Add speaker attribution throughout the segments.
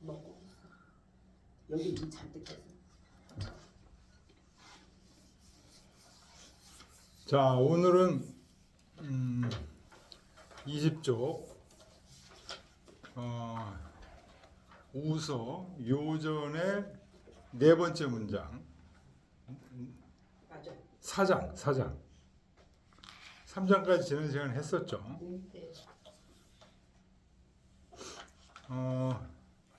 Speaker 1: 먹고 여기 물 잔뜩 해서.
Speaker 2: 자, 오늘은 20쪽 우서 요전의 네 번째 문장
Speaker 1: 맞아.
Speaker 2: 사장 3장까지 지난 시간 했었죠.
Speaker 1: 네.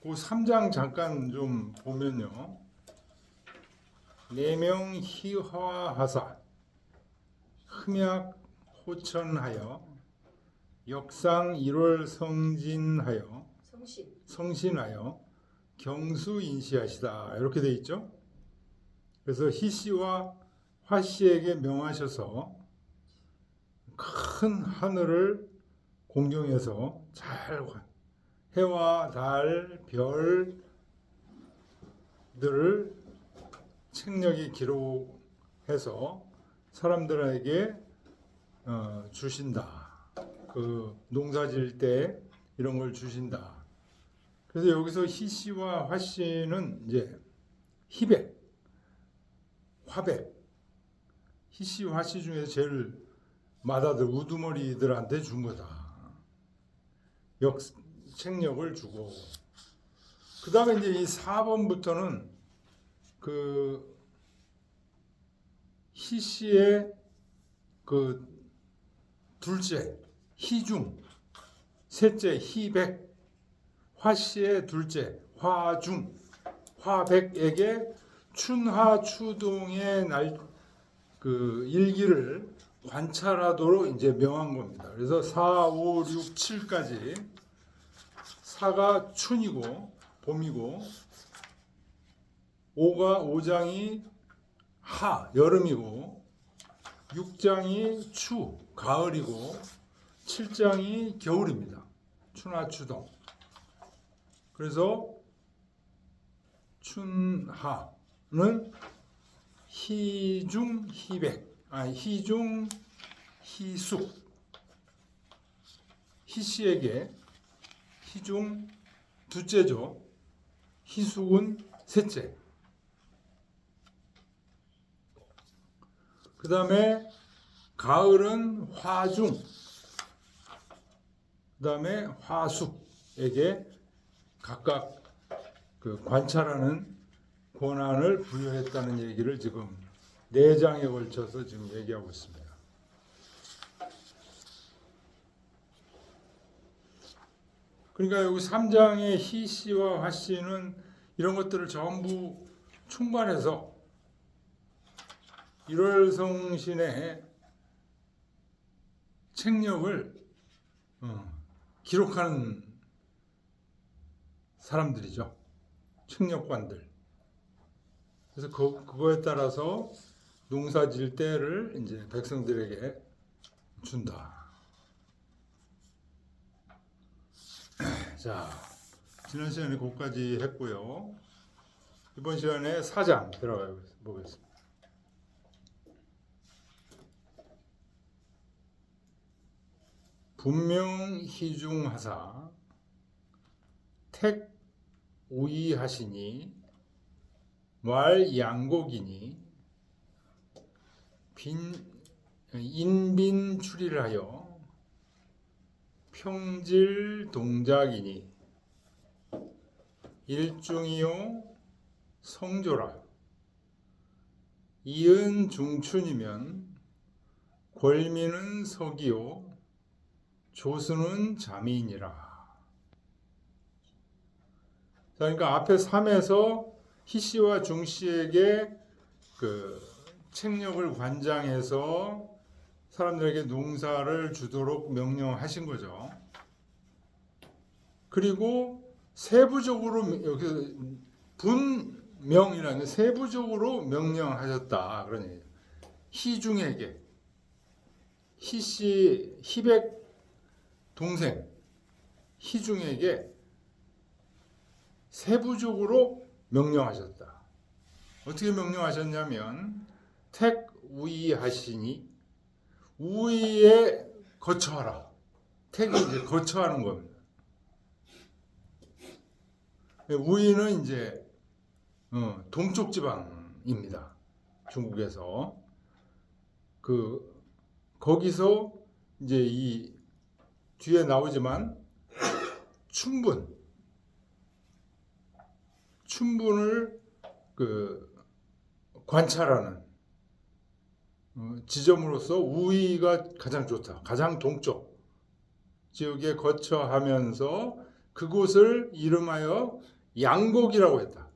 Speaker 2: 그 3장 잠깐 좀 보면요. 내명 희화하사 흠약 호천하여 역상 1월 성신하여 경수인시하시다 이렇게 돼 있죠. 그래서 희씨와 화씨에게 명하셔서 큰 하늘을 공경해서 잘 해와 달, 별들을 책력이 기록해서 사람들에게 주신다. 그 농사질 때 이런 걸 주신다. 그래서 여기서 희씨와 화씨는 이제 희백, 화백, 희씨, 화씨 중에 제일 맏아들 우두머리들한테 준 거다. 책력을 주고 그 다음에 이제 이 4번부터는 그 희씨의 그 둘째 희중, 셋째 희백, 화씨의 둘째 화중, 화백에게 춘하 추동의 그 일기를 관찰하도록 이제 명한 겁니다. 그래서 4, 5, 6, 7까지 4가 춘이고 봄이고 5장이 하 여름이고 6장이 추 가을이고 7장이 겨울입니다. 춘하 추동. 그래서 춘하는 희중 희백, 희중 희숙, 희씨에게 희중 둘째죠. 희숙은 셋째. 그 다음에 가을은 화중, 그 다음에 화숙에게 각각 그 관찰하는 권한을 부여했다는 얘기를 지금 4장에 걸쳐서 지금 얘기하고 있습니다. 그러니까 여기 3장의 희씨와 화씨는 이런 것들을 전부 총괄해서 1월 성신의 책력을 기록하는 사람들이죠. 책력관들. 그래서 그거에 따라서 농사질 때를 이제 백성들에게 준다. 자, 지난 시간에 거기까지 했고요. 이번 시간에 4장 들어가 보겠습니다. 분명 희중하사 택 우이하시니 말 양곡이니 인빈 출이를 하여 평질 동작이니 일중이요 성조라 이은 중춘이면 권미는 석이요 조수는 잠이니라. 그러니까 앞에 3에서 희씨와 중씨에게 그 책력을 관장해서 사람들에게 농사를 주도록 명령하신 거죠. 그리고 세부적으로 여기 분명이라는 세부적으로 명령하셨다 그런 얘기예요. 희중에게 희씨 희백 동생 희중에게 세부적으로 명령하셨다. 어떻게 명령하셨냐면 택 우이하시니 우이에 거처하라. 택이 이제 거처하는 겁니다. 우이는 이제 동쪽 지방입니다. 중국에서 거기서 이제 이 뒤에 나오지만 춘분을 관찰하는 지점으로서 우이가 가장 좋다. 가장 동쪽 지역에 거처하면서 그곳을 이름하여 양곡이라고 했다.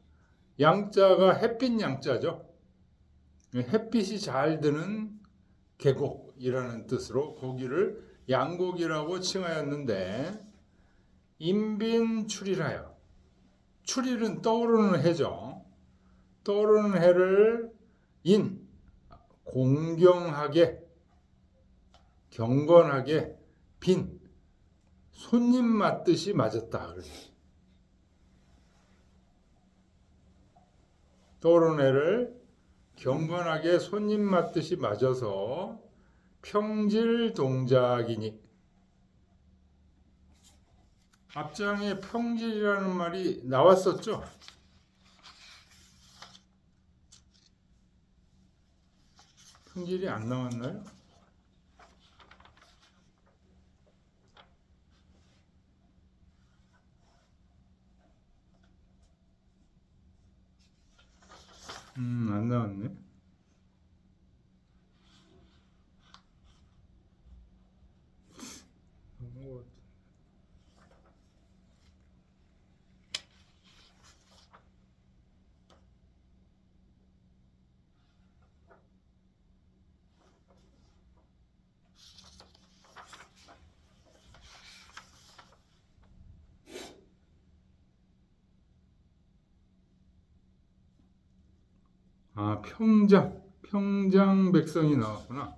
Speaker 2: 양자가 햇빛 양자죠. 햇빛이 잘 드는 계곡이라는 뜻으로 거기를 양곡이라고 칭하였는데 인빈출일하여, 출일은 떠오르는 해죠. 떠오르는 해를 공경하게, 경건하게 빈 손님 맞듯이 맞았다. 떠오르는 해를 경건하게 손님 맞듯이 맞아서 평질 동작이니. 앞장에 평질이라는 말이 나왔었죠. 평질이 안 나왔나요? 안 나왔네. 평장 백성이 나왔구나.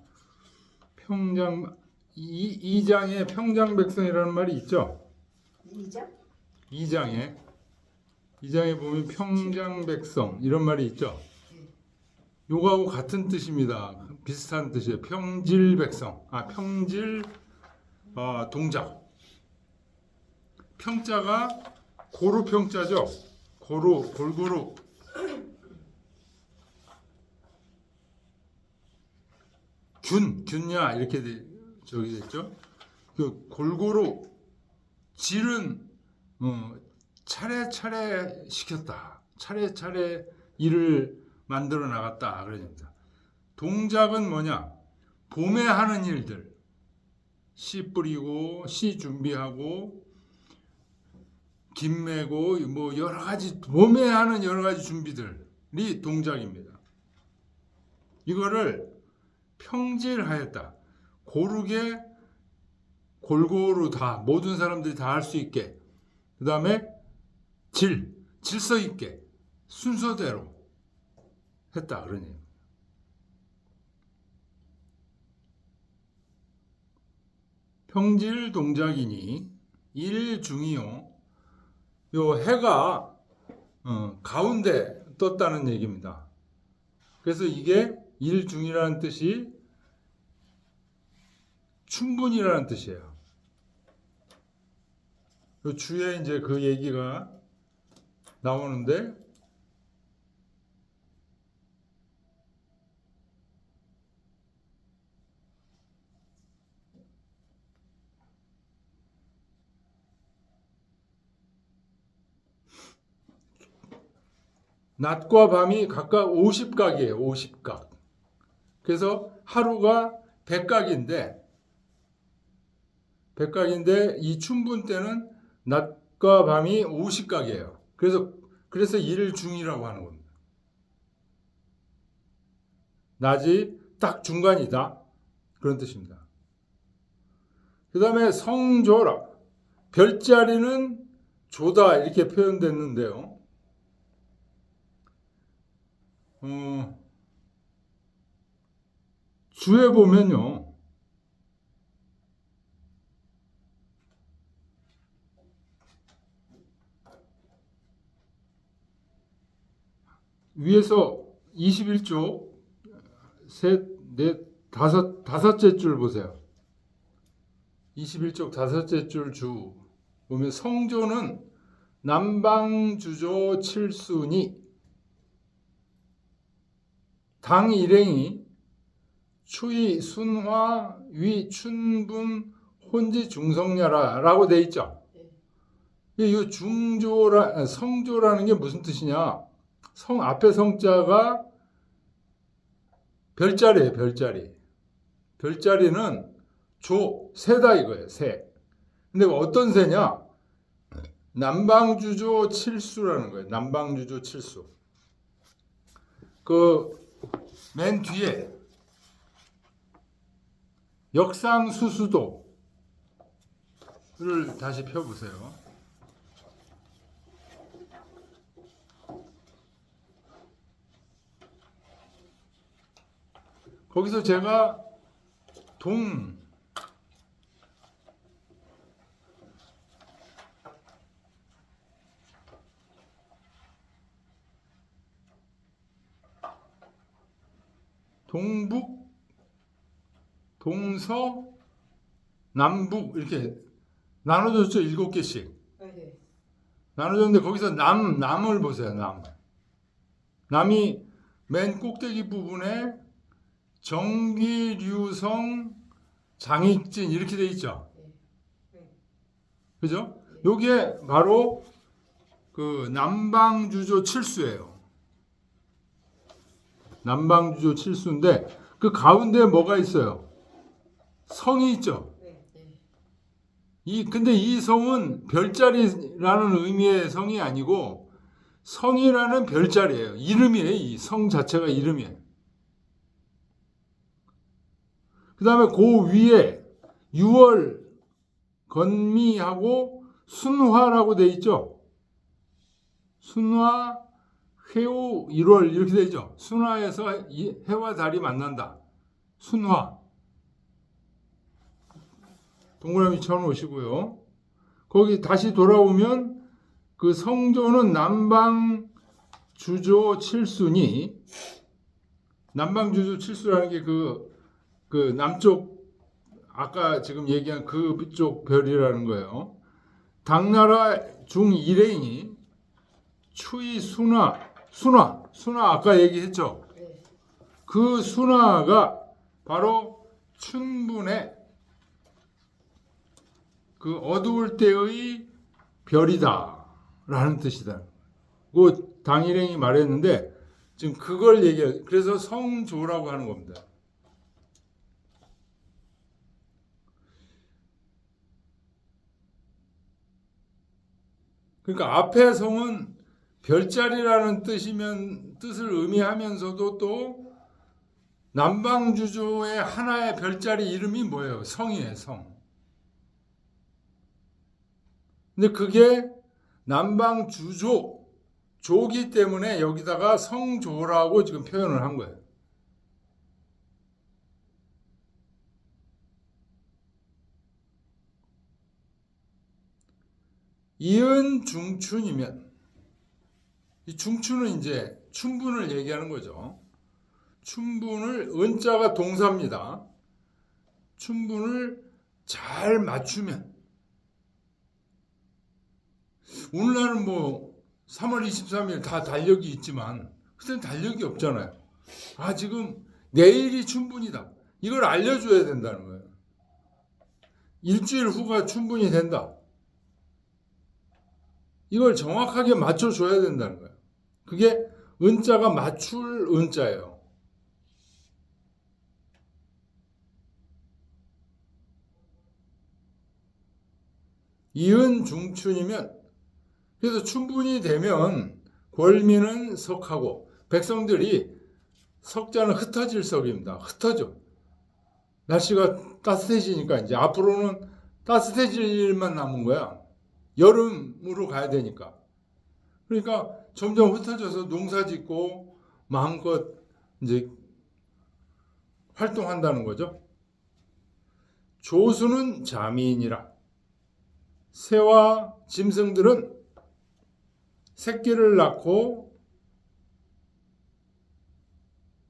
Speaker 2: 이장에 평장 백성이라는 말이 있죠. 이장에 보면 평장 백성 이런 말이 있죠. 요거하고 같은 뜻입니다. 비슷한 뜻이에요. 평질 백성. 평질 동작. 평자가 고루 평자죠. 골고루. 균야 이렇게 저기 됐죠. 골고루 질은 차례차례 시켰다. 차례차례 일을 만들어 나갔다. 그러니까 동작은 뭐냐? 봄에 하는 일들. 씨 뿌리고 씨 준비하고 김 매고 뭐 여러 가지 봄에 하는 여러 가지 준비들이 동작입니다. 이거를 평질하였다. 고르게 골고루 다 모든 사람들이 다 할 수 있게. 그 다음에 질서 있게 순서대로 했다. 그러니 평질 동작이니 일중이요. 요 해가 가운데 떴다는 얘기입니다. 그래서 이게 일중이라는 뜻이 춘분이라는 뜻이에요. 그 주에 이제 그 얘기가 나오는데 낮과 밤이 각각 50각이에요. 50각. 그래서 하루가 100각인데 이 춘분 때는 낮과 밤이 50각이에요. 그래서 일중이라고 하는 겁니다. 낮이 딱 중간이다. 그런 뜻입니다. 그 다음에 성조라. 별자리는 조다 이렇게 표현됐는데요. 주에 보면요. 위에서 21쪽 셋, 넷, 다섯째 줄 보세요. 21쪽 다섯째 줄 주 보면 성조는 남방주조 칠순이 당 일행이 추이 순화 위 춘분 혼지 중성야라라고 돼 있죠. 이 중조라 성조라는 게 무슨 뜻이냐? 성 앞에 성자가 별자리예요, 별자리. 별자리는 새다 이거예요, 새. 근데 어떤 새냐? 남방주조 칠수라는 거예요. 남방주조 칠수. 그 맨 뒤에 역상수수도를 다시 펴보세요. 거기서 제가 동북, 동서, 남북 이렇게 나눠줬죠. 7개씩. 나눠줬는데 거기서 남을 보세요. 남이 맨 꼭대기 부분에 정기류성, 장익진 이렇게 돼 있죠. 그죠? 요게 바로 그 남방주조 칠수예요. 남방주조 칠수인데 그 가운데 뭐가 있어요? 성이 있죠. 근데 이 성은 별자리라는 의미의 성이 아니고 성이라는 별자리예요. 이름이에요. 이 성 자체가 이름이에요. 그 다음에 그 위에 6월 건미하고 순화라고 돼 있죠. 순화, 회오, 1월 이렇게 돼 있죠. 순화에서 해와 달이 만난다. 순화. 동그라미 쳐놓으시고요. 거기 다시 돌아오면 그 성조는 남방주조 칠순이 남방주조 칠수라는 게 그 남쪽 아까 지금 얘기한 그쪽 별이라는 거예요. 당나라 중일행이 추이 순화 아까 얘기했죠. 그 순화가 바로 춘분의 그 어두울 때의 별이다라는 뜻이다. 그 당일행이 말했는데 지금 그걸 얘기해요. 그래서 성조라고 하는 겁니다. 그러니까 앞에 성은 별자리라는 뜻을 의미하면서도 또 남방주조의 하나의 별자리 이름이 뭐예요? 성이에요, 성. 근데 그게 남방주조기 때문에 여기다가 성조라고 지금 표현을 한 거예요. 이은 중춘이면 이 중춘은 이제 춘분을 얘기하는 거죠. 춘분을 은자가 동사입니다. 춘분을 잘 맞추면 오늘날은 뭐 3월 23일 다 달력이 있지만 그때는 달력이 없잖아요. 지금 내일이 춘분이다. 이걸 알려줘야 된다는 거예요. 일주일 후가 춘분이 된다. 이걸 정확하게 맞춰줘야 된다는 거예요. 그게 은자가 맞출 은자예요. 이은 중춘이면 그래서 춘분이 되면 권민은 석하고 백성들이 석자는 흩어질 석입니다. 흩어져. 날씨가 따뜻해지니까 이제 앞으로는 따뜻해질 일만 남은 거야. 여름으로 가야 되니까. 그러니까 점점 흩어져서 농사 짓고 마음껏 이제 활동한다는 거죠. 조수는 자미이니라. 새와 짐승들은 새끼를 낳고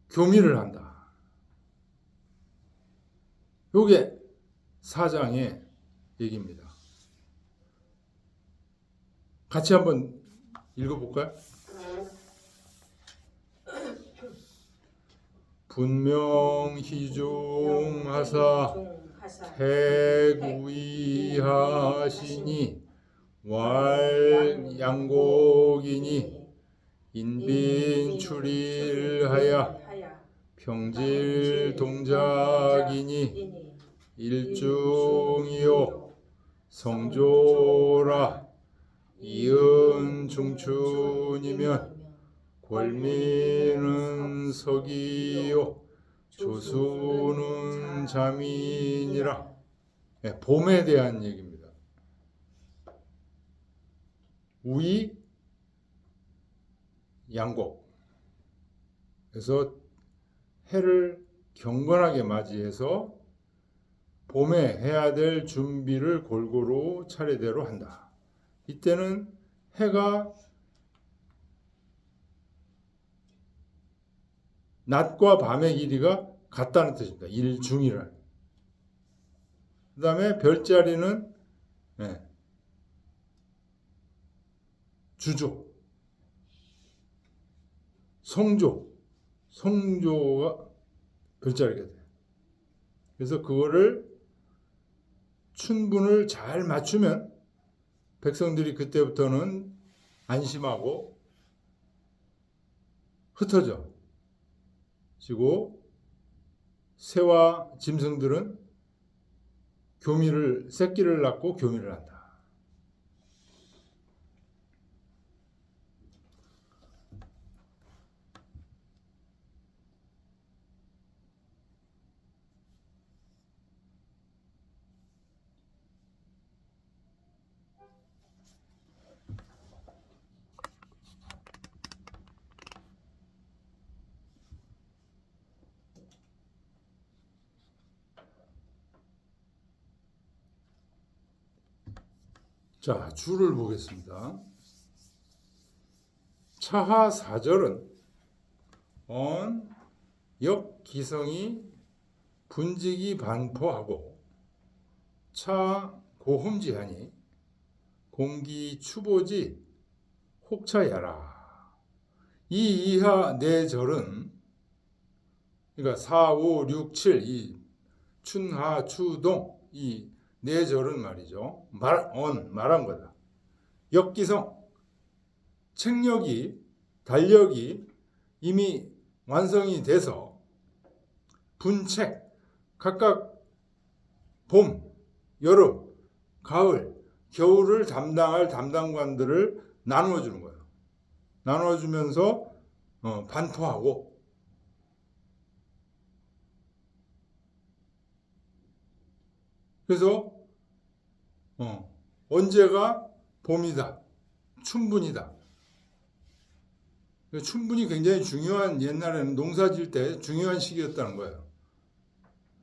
Speaker 2: 교미를 한다. 요게 사장의 얘기입니다. 같이 한번 읽어볼까요? 분명희중하사 핵우이하시니 왈양곡이니 인빈출일하야 평질동작이니 일중이요 성조라 이은중춘이면 권리는 석이요 조수는 자민이라. 네, 봄에 대한 얘기입니다. 우이 양곡. 그래서 해를 경건하게 맞이해서 봄에 해야 될 준비를 골고루 차례대로 한다. 이때는 해가 낮과 밤의 길이가 같다는 뜻입니다. 일중이라. 그 다음에 별자리는 주조, 성조가 별자리가 돼요. 그래서 그거를 춘분을 잘 맞추면 백성들이 그때부터는 안심하고 흩어져 지고 새와 짐승들은 새끼를 낳고 교미를 한다. 자, 주를 보겠습니다. 차하 4절은 역기성이 분직이 반포하고 차 고험지하니 공기 추보지 혹차야라. 이 이하 네 절은 그러니까 4, 5, 6, 7 이 춘하 추동 이 네 절은 말이죠. 말한 거다. 역기성, 책력이, 달력이 이미 완성이 돼서 분책, 각각 봄, 여름, 가을, 겨울을 담당할 담당관들을 나누어주는 거예요. 나누어주면서 반포하고 그래서 언제가 봄이다. 춘분이다. 춘분이 굉장히 중요한 옛날에는 농사 지을 때 중요한 시기였다는 거예요.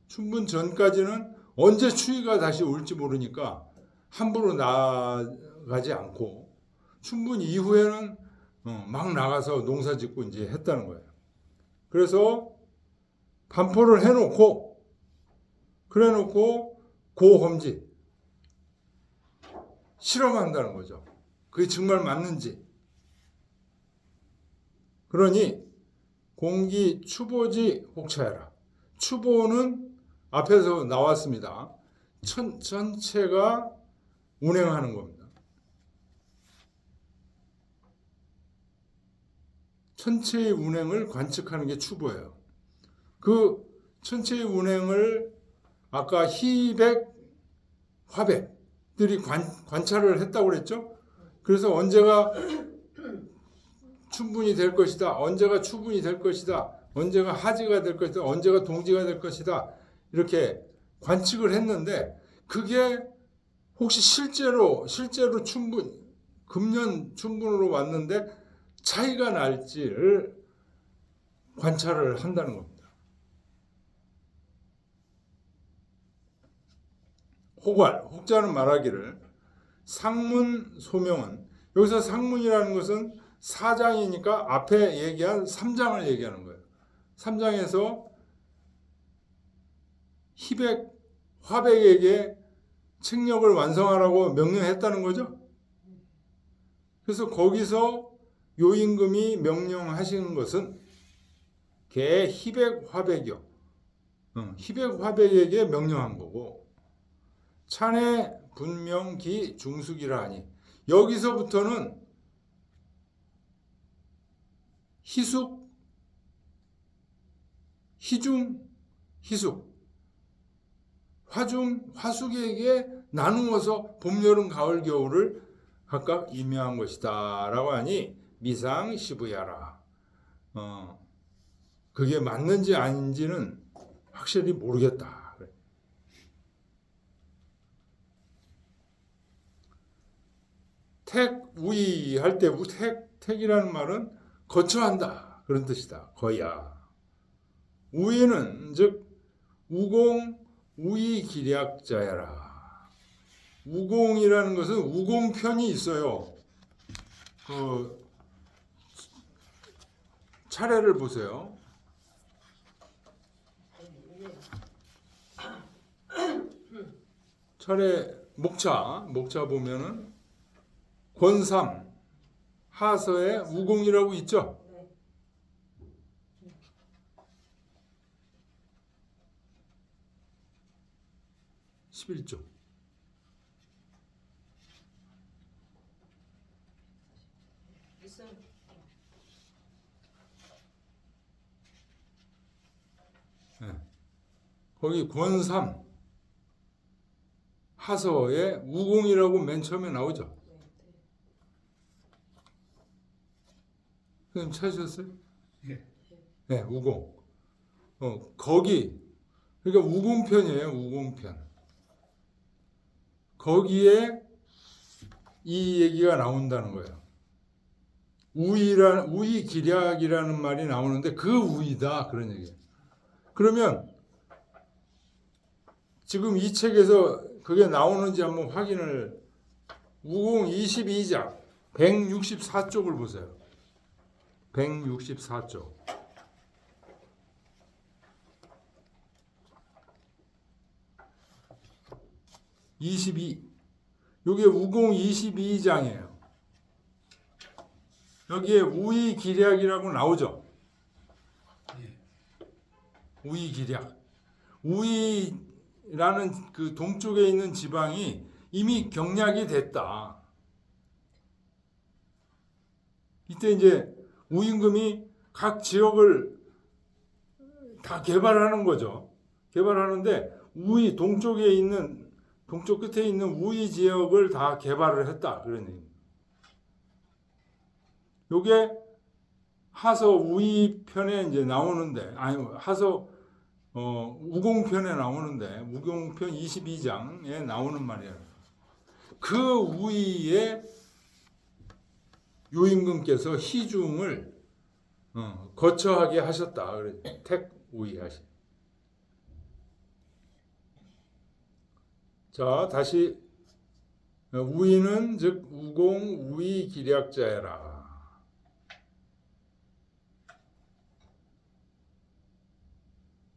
Speaker 2: 춘분 전까지는 언제 추위가 다시 올지 모르니까 함부로 나가지 않고 춘분 이후에는 막 나가서 농사 짓고 이제 했다는 거예요. 그래서 반포를 해놓고 고험지 실험한다는 거죠. 그게 정말 맞는지. 그러니 공기 추보지 혹차해라. 추보는 앞에서 나왔습니다. 천체가 운행하는 겁니다. 천체의 운행을 관측하는 게 추보예요. 그 천체의 운행을 아까 희백, 화백들이 관찰을 했다고 그랬죠. 그래서 언제가 춘분이 될 것이다. 언제가 추분이 될 것이다. 언제가 하지가 될 것이다. 언제가 동지가 될 것이다. 이렇게 관측을 했는데 그게 혹시 실제로 춘분, 금년 춘분으로 왔는데 차이가 날지를 관찰을 한다는 겁니다. 혹자는 말하기를 상문 소명은 여기서 상문이라는 것은 4장이니까 앞에 얘기한 3장을 얘기하는 거예요. 3장에서 희백, 화백에게 책력을 완성하라고 명령했다는 거죠. 그래서 거기서 요임금이 명령하시는 것은 개 희백 화백이요. 희백 화백에게 명령한 거고, 찬해 분명기 중숙이라 하니, 여기서부터는 희숙, 희중, 희숙, 화중, 화숙에게 나누어서 봄, 여름, 가을, 겨울을 각각 임명한 것이다 라고 하니 미상 시부야라. 그게 맞는지 아닌지는 확실히 모르겠다. 택, 우이 할 때 택이라는 말은 거처한다 그런 뜻이다. 거야. 우이는 즉 우공 우이 기략자야라. 우공이라는 것은 우공편이 있어요. 그 차례를 보세요. 차례 목차 보면은 권삼 하서에 우공이라고 있죠. 11조. 네. 거기 권삼 하서에 우공이라고 맨 처음에 나오죠. 선생님 찾으셨어요? 네, 우공. 거기 그러니까 우공편이에요. 우공편. 거기에 이 얘기가 나온다는 거예요. 우이 기략이라는 말이 나오는데 그 우이다 그런 얘기예요. 그러면 지금 이 책에서 그게 나오는지 한번 확인을 우공 22장 164쪽을 보세요. 164쪽. 요게 우공 22장이에요. 여기에 우이 기략이라고 나오죠. 우이 기략. 우이라는 그 동쪽에 있는 지방이 이미 경략이 됐다. 이때 이제 우임금이 각 지역을 다 개발하는 거죠. 개발하는데 우이 동쪽 끝에 있는 우이 지역을 다 개발을 했다 그런 얘기입니다. 요게 하서 우이 편에 이제 나오는데 하서 우공편에 나오는데 우공편 22장에 나오는 말이에요. 그 우이에 요임금께서 희중을 거처하게 하셨다. 택 우이 하시. 자, 다시 우이는 즉 우공 우이 기략자야라.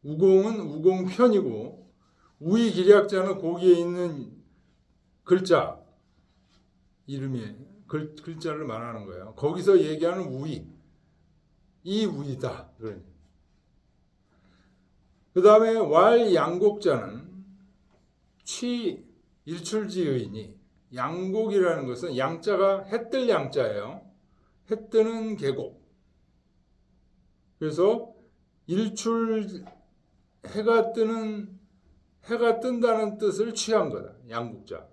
Speaker 2: 우공은 우공편이고 우이 기략자는 거기에 있는 글자 이름이 글자를 말하는 거예요. 거기서 얘기하는 우이 이 우이다. 그 다음에 왈 양곡자는 취 일출지의니 양곡이라는 것은 양자가 해뜰 양자예요. 해 뜨는 계곡. 그래서 해가 뜬다는 뜻을 취한 거다. 양곡자.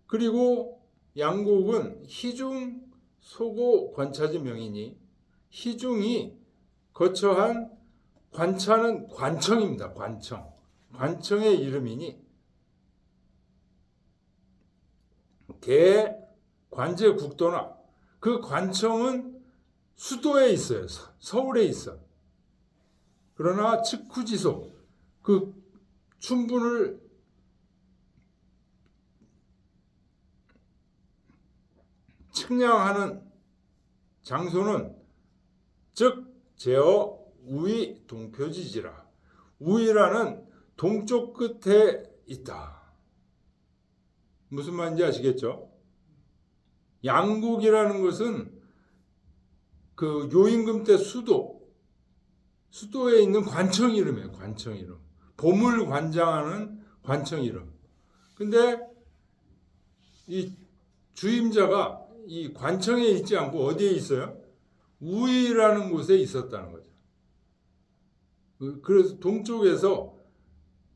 Speaker 2: 그리고 양곡은 희중 소고 관차지 명이니 희중이 거처한 관차는 관청입니다. 관청의 이름이니 개 관제 국도나 그 관청은 수도에 있어요. 서울에 있어. 그러나 측후지속 그 춘분을 측량하는 장소는 즉 제어 우이 동표지지라. 우이라는 동쪽 끝에 있다. 무슨 말인지 아시겠죠? 양곡이라는 것은 그 요임금 때 수도에 있는 관청 이름이에요. 관청 이름. 봄을 관장하는 관청 이름. 근데 이 주임자가 이 관청에 있지 않고 어디에 있어요? 우이라는 곳에 있었다는 거죠. 그래서 동쪽에서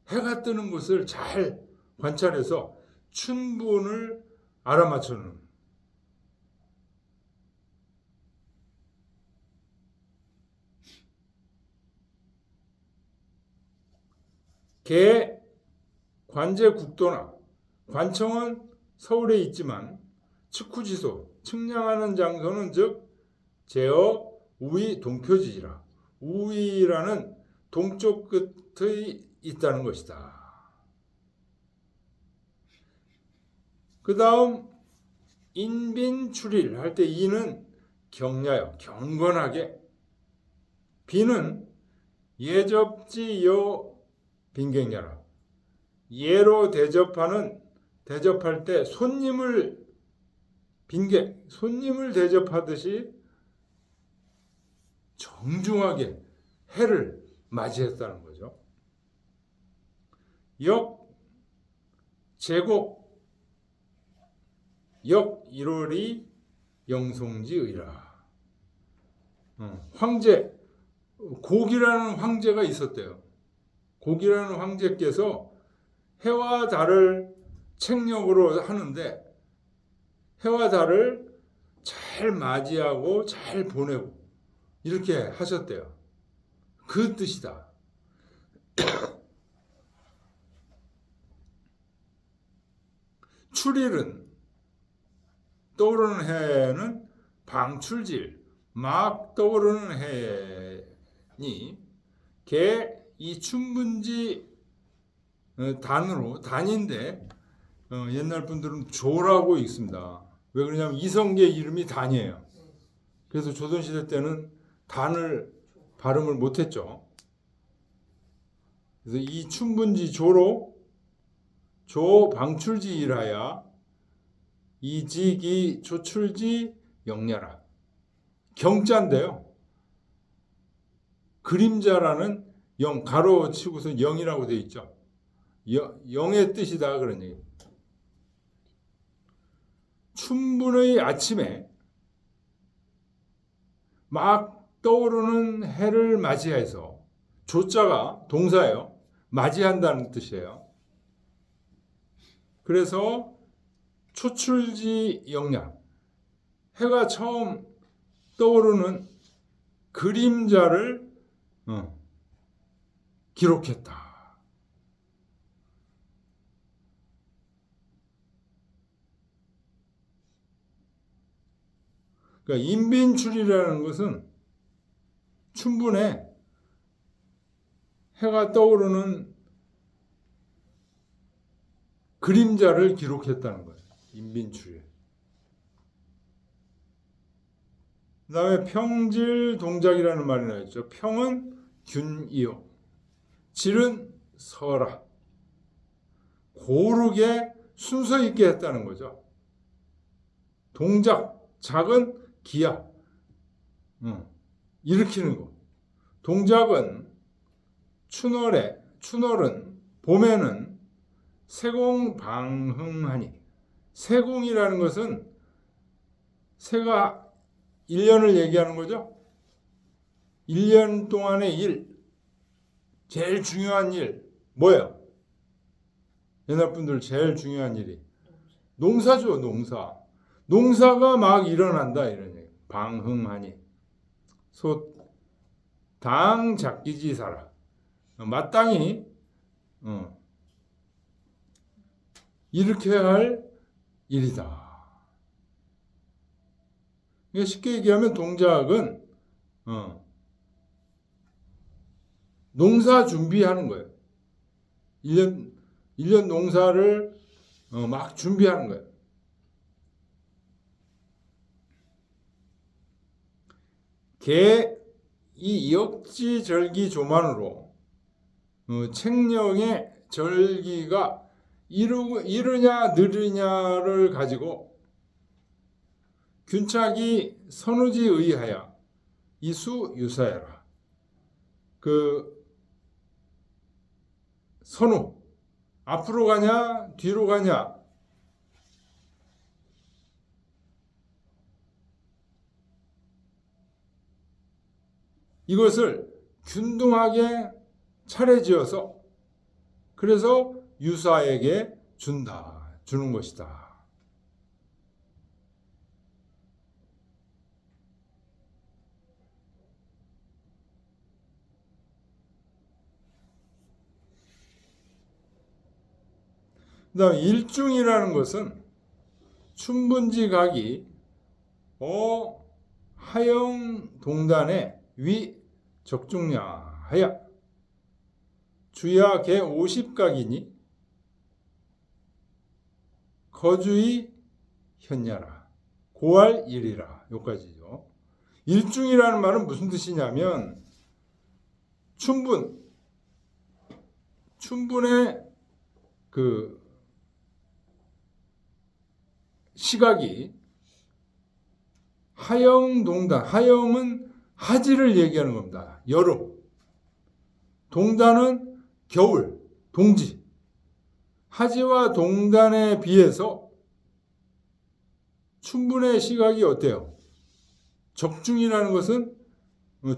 Speaker 2: 해가 뜨는 곳을 잘 관찰해서 춘분을 알아맞추는. 개 관제국도나 관청은 서울에 있지만 측후지소 측량하는 장소는 즉 제어 우이 동표지지라. 우이라는 동쪽 끝에 있다는 것이다. 그 다음 인빈출일 할 때 이는 경야여 경건하게, 비는 예접지여 빈경야라. 예로 대접할 때 손님을 대접하듯이 정중하게 해를 맞이했다는 거죠. 제곡 1월이 영송지의라. 황제 곡이라는 황제가 있었대요. 곡이라는 황제께서 해와 달을 책력으로 하는데 해와 달을 잘 맞이하고 잘 보내고 이렇게 하셨대요. 그 뜻이다. 출일은 떠오르는 해는 방출질 막 떠오르는 해니 이 춘분지 단인데 옛날 분들은 조라고 읽습니다. 왜 그러냐면 이성계 이름이 단이에요. 그래서 조선시대 때는 단을 발음을 못했죠. 그래서 이 춘분지 조로 조 방출지이라야 이직이 조출지 영야라. 경자인데요. 그림자라는 영 가로 치고서 영이라고 되어 있죠. 영의 뜻이다 그런 얘기. 춘분의 아침에 막 떠오르는 해를 맞이해서 조자가 동사예요. 맞이한다는 뜻이에요. 그래서 초출지 영야 해가 처음 떠오르는 그림자를 기록했다. 그러니까 인빈출이라는 것은 춘분에 해가 떠오르는 그림자를 기록했다는 거예요. 인빈출이. 그 다음에 평질동작이라는 말이 나있죠. 평은 균이요. 질은 서라. 고르게 순서 있게 했다는 거죠. 동작, 작은 기야. 일으키는 거. 동작은 춘월은 봄에는 세공방흥하니. 세공이라는 것은 새가 1년을 얘기하는 거죠. 1년 동안의 일, 제일 중요한 일 뭐예요? 옛날 분들 제일 중요한 일이 농사죠. 농사가 막 일어난다 이런 얘기. 방흥하니 당 작기지사라. 마땅히 이렇게 할 일이다. 쉽게 얘기하면 동작은 농사 준비하는 거예요. 1년 농사를 막 준비하는 거예요. 이 역지절기 조만으로 책령의 절기가 이르냐 느리냐를 가지고 균착이 선우지 의하여 이수 유사해라. 그 선우 앞으로 가냐 뒤로 가냐 이것을 균등하게 차례지어서 그래서 유사에게 주는 것이다. 그 다음 일중이라는 것은 춘분지각이 하영 동단의 위 적중야하야 주야 개 50각이니 거주의 현야라 고할 일이라. 여기까지죠. 일중이라는 말은 무슨 뜻이냐면 춘분의 그 시각이 하영동단, 하영은 하지를 얘기하는 겁니다. 여름. 동단은 겨울, 동지. 하지와 동단에 비해서 춘분의 시각이 어때요? 적중이라는 것은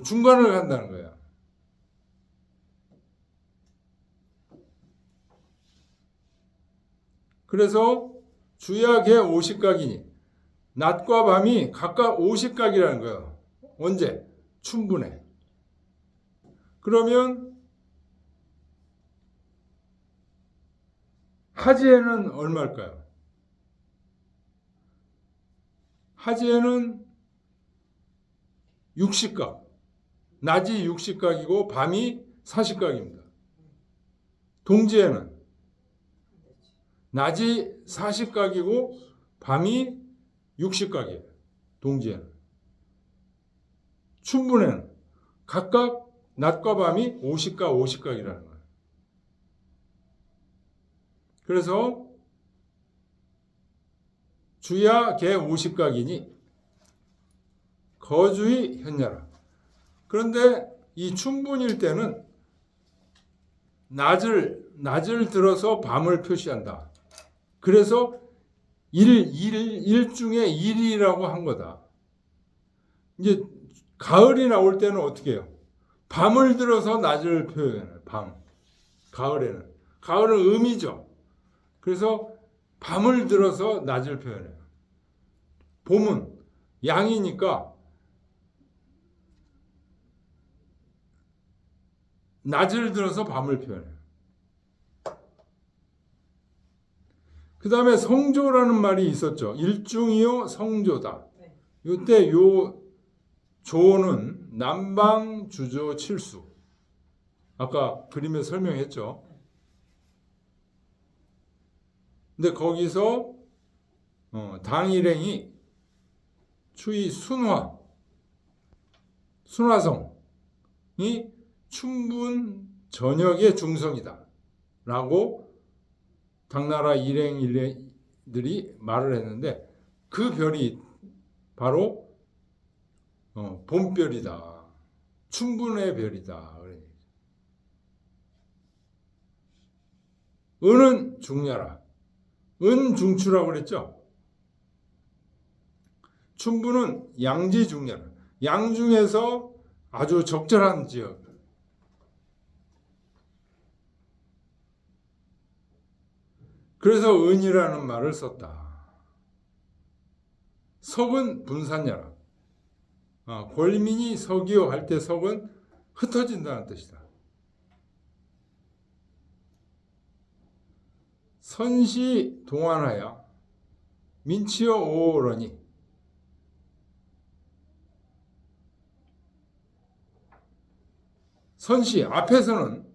Speaker 2: 중간을 간다는 거예요. 그래서 주야 개 50각이니 낮과 밤이 각각 50각이라는 거예요. 언제? 춘분에. 그러면 하지에는 얼마일까요? 하지에는 60각. 낮이 60각이고 밤이 40각입니다. 동지에는 낮이 40각이고 밤이 60각이에요. 동지에는. 춘분에는 각각 낮과 밤이 50각, 50각이라는 거예요. 그래서 주야 개 50각이니 거주의 현야라. 그런데 이 춘분일 때는 낮을 들어서 밤을 표시한다. 그래서 일중에 일이라고 한 거다. 이제 가을이 나올 때는 어떻게 해요? 밤을 들어서 낮을 표현해요. 밤. 가을에는. 가을은 음이죠. 그래서 밤을 들어서 낮을 표현해요. 봄은 양이니까 낮을 들어서 밤을 표현해요. 그 다음에 성조라는 말이 있었죠. 일중이요 성조다. 이때 요 조는 남방 주조 칠수. 아까 그림에 설명했죠. 근데 거기서 당일행이 추위 순화성이 춘분 저녁의 중성이다 라고 당나라 일행들이 말을 했는데 그 별이 바로 봄별이다. 춘분의 별이다. 은은 중야라. 은중추라고 그랬죠. 춘분은 양지중야라. 양 중에서 아주 적절한 지역. 그래서 은이라는 말을 썼다. 석은 분산야라. 권민이 석이요 할 때 석은 흩어진다는 뜻이다. 선시 동안하여 민치어 오러니 선시 앞에서는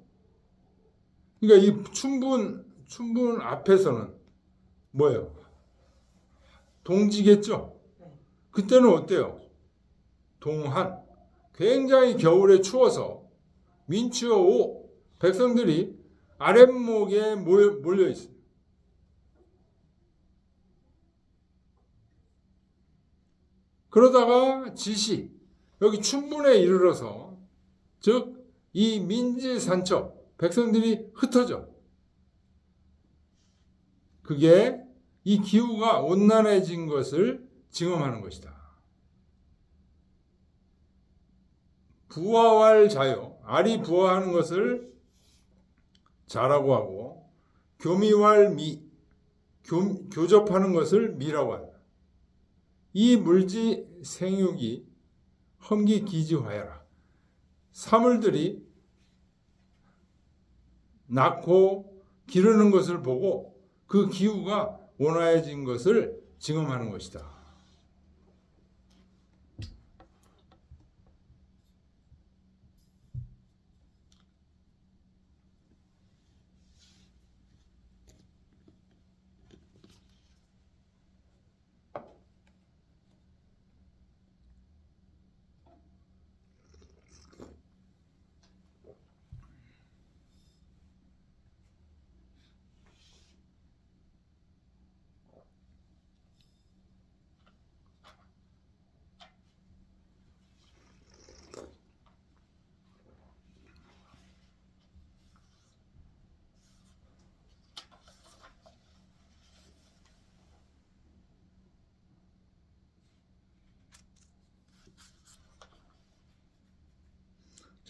Speaker 2: 그러니까 이 춘분 앞에서는 뭐예요? 동지겠죠? 그때는 어때요? 동한 굉장히 겨울에 추워서 민치어 오 백성들이 아랫목에 몰려 있어요. 그러다가 지시 여기 춘분에 이르러서 즉 이 민지산처 백성들이 흩어져. 그게 이 기후가 온난해진 것을 징험하는 것이다. 부화할 자요. 알이 부화하는 것을 자라고 하고 교미할 미, 교접하는 것을 미라고 한다. 이 물지 생육이 험기기지하여라. 사물들이 낳고 기르는 것을 보고 그 기후가 온화해진 것을 징험하는 것이다.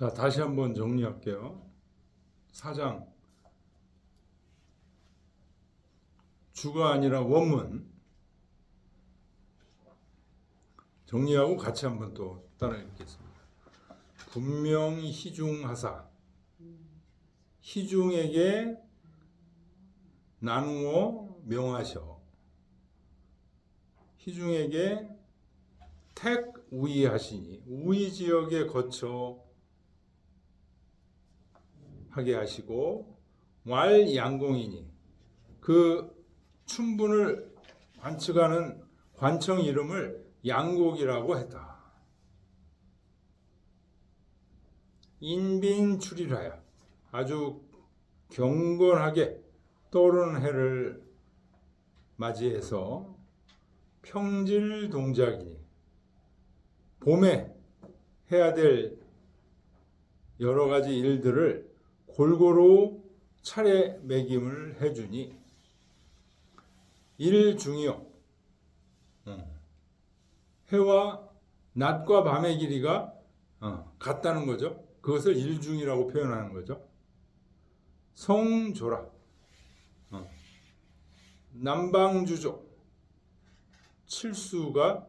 Speaker 2: 자, 다시 한번 정리할게요. 4장 주가 아니라 원문 정리하고 같이 한번 또 따라 읽겠습니다. 분명히 희중하사 희중에게 나누어 명하셔 희중에게 택 우위하시니 우위 지역에 거쳐 하게 하시고 왈 양공이니 그 춘분을 관측하는 관청 이름을 양곡이라고 했다. 인빈출일하여 아주 경건하게 떠오르는 해를 맞이해서 평질 동작이니 봄에 해야 될 여러 가지 일들을 골고루 차례 매김을 해주니 일 중이요. 해와 낮과 밤의 길이가 같다는 거죠. 그것을 일중이라고 표현하는 거죠. 성조라 남방주조 칠수가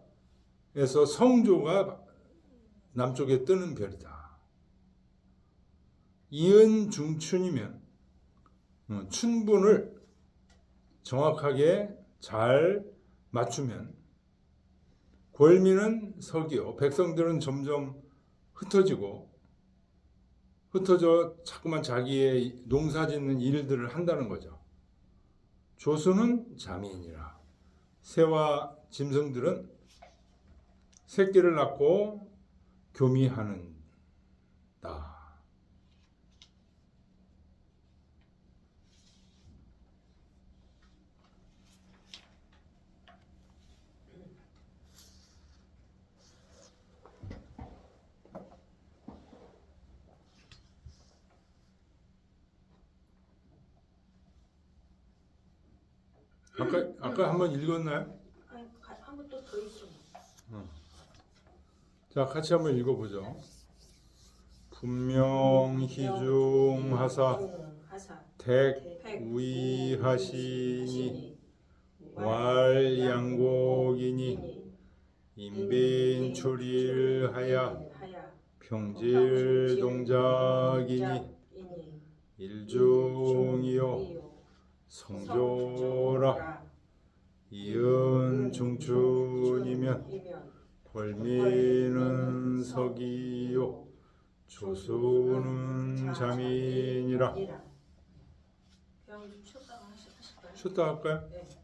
Speaker 2: 에서 성조가 남쪽에 뜨는 별이다. 이은 중춘이면 춘분을 정확하게 잘 맞추면 골미는 서기요. 백성들은 점점 흩어져 자꾸만 자기의 농사짓는 일들을 한다는 거죠. 조수는 잠이니라. 새와 짐승들은 새끼를 낳고 교미하는다. 아까 한번 읽었나요?
Speaker 1: 아니, 한번 또 더 있어.
Speaker 2: 자, 같이 한번 읽어보죠. 분명희중하사 택우위하시니 왈양곡이니 인빈출일하야 평질동작이니 일중이요 성조라 이은 중춘이면 벌미는 서기요 조수는 잠이니라.
Speaker 1: 그냥 좀 쉬었다가 하실까요?
Speaker 2: 쉬었다 할까요?
Speaker 1: 네.